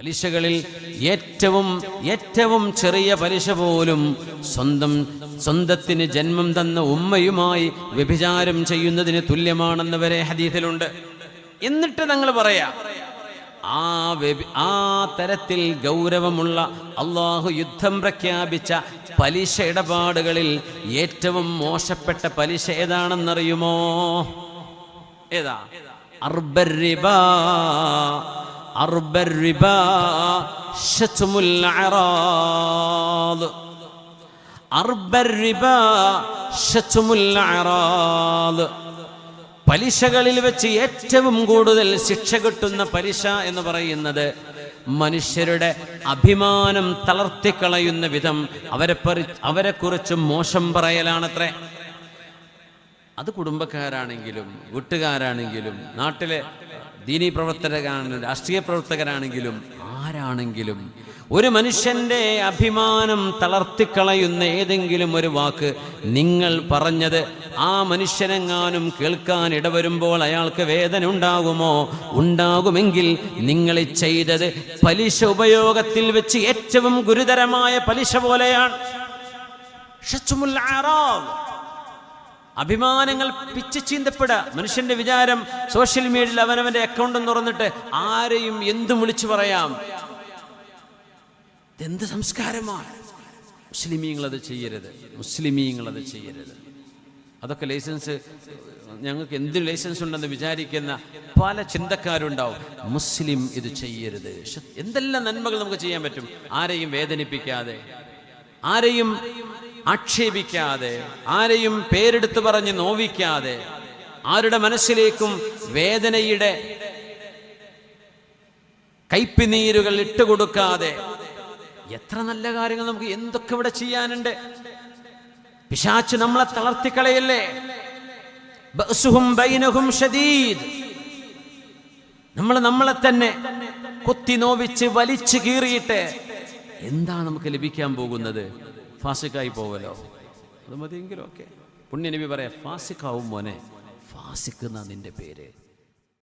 പലിശകളിൽ ഏറ്റവും ചെറിയ പലിശ പോലും സ്വന്തത്തിന് ജന്മം തന്ന ഉമ്മയുമായി വ്യഭിചാരം ചെയ്യുന്നതിന് തുല്യമാണെന്ന് വരെ ഹദീസിലുണ്ട്. എന്നിട്ട് ഞങ്ങൾ പറയാ ആ തരത്തിൽ ഗൗരവമുള്ള അള്ളാഹു യുദ്ധം പ്രഖ്യാപിച്ച പലിശ ഇടപാടുകളിൽ ഏറ്റവും മോശപ്പെട്ട പലിശ ഏതാണെന്നറിയുമോ? ഏതാ? അർബർ ശത്മുൽ അറാദ്. പലിശകളിൽ വെച്ച് ഏറ്റവും കൂടുതൽ ശിക്ഷ കിട്ടുന്ന പലിശ എന്ന് പറയുന്നത് മനുഷ്യരുടെ അഭിമാനം തളർത്തിക്കളയുന്ന വിധം അവരെക്കുറിച്ച് മോശം പറയലാണത്രേ. അത് കുടുംബക്കാരാണെങ്കിലും വീട്ടുകാരാണെങ്കിലും നാട്ടിലെ ദീനീ പ്രവർത്തകരാണെങ്കിലും രാഷ്ട്രീയ പ്രവർത്തകരാണെങ്കിലും ആരാണെങ്കിലും ഒരു മനുഷ്യന്റെ അഭിമാനം തളർത്തിക്കളയുന്ന ഏതെങ്കിലും ഒരു വാക്ക് നിങ്ങൾ പറഞ്ഞത് ആ മനുഷ്യനെങ്ങാനും കേൾക്കാൻ ഇടവരുമ്പോൾ അയാൾക്ക് വേദന ഉണ്ടാകുമോ? ഉണ്ടാകുമെങ്കിൽ നിങ്ങൾ ചെയ്തത് പലിശ ഉപയോഗത്തിൽ വെച്ച് ഏറ്റവും ഗുരുതരമായ പലിശ പോലെയാണ്. അഭിമാനങ്ങൾ പിച്ച് ചീന്തപ്പെടുക. മനുഷ്യന്റെ വിചാരം സോഷ്യൽ മീഡിയയിൽ അവനവന്റെ അക്കൗണ്ടും തുറന്നിട്ട് ആരെയും എന്തും വിളിച്ചു പറയാം. എന്ത് സംസ്കാരമാണ്? മുസ്ലിമീങ്ങളത് ചെയ്യരുത്. അതൊക്കെ ലൈസൻസ്, ഞങ്ങൾക്ക് എന്ത് ലൈസൻസ് ഉണ്ടെന്ന് വിചാരിക്കുന്ന പല ചിന്തക്കാരുണ്ടാവും. മുസ്ലിം ഇത് ചെയ്യരുത്. എന്തെല്ലാം നന്മകൾ നമുക്ക് ചെയ്യാൻ പറ്റും? ആരെയും വേദനിപ്പിക്കാതെ, ആരെയും ആക്ഷേപിക്കാതെ, ആരെയും പേരെടുത്ത് പറഞ്ഞ് നോവിക്കാതെ, ആരുടെ മനസ്സിലേക്കും വേദനയുടെ കയ്പിനീരുകൾ ഇട്ടുകൊടുക്കാതെ എത്ര നല്ല കാര്യങ്ങൾ നമുക്ക് എന്തൊക്കെ ഇവിടെ ചെയ്യാനുണ്ട്. പിശാച് നമ്മളെ തളർത്തിക്കളയല്ലേ. ബഅ്സുഹും ബൈനഹും ഷദീദ്. നമ്മളെ തന്നെ കൊത്തി നോവിച്ച് വലിച്ചു കീറിയിട്ട് എന്താ നമുക്ക് ലഭിക്കാൻ പോകുന്നത്? ഫാസിക്കായി പോവലോ? അത് മതിയെങ്കിലും ഒക്കെ. പുണ്യ നബി പറയാ, ഫാസിക്കാവും മോനെ, ഫാസിക്ക് എന്നാ നിന്റെ പേര്.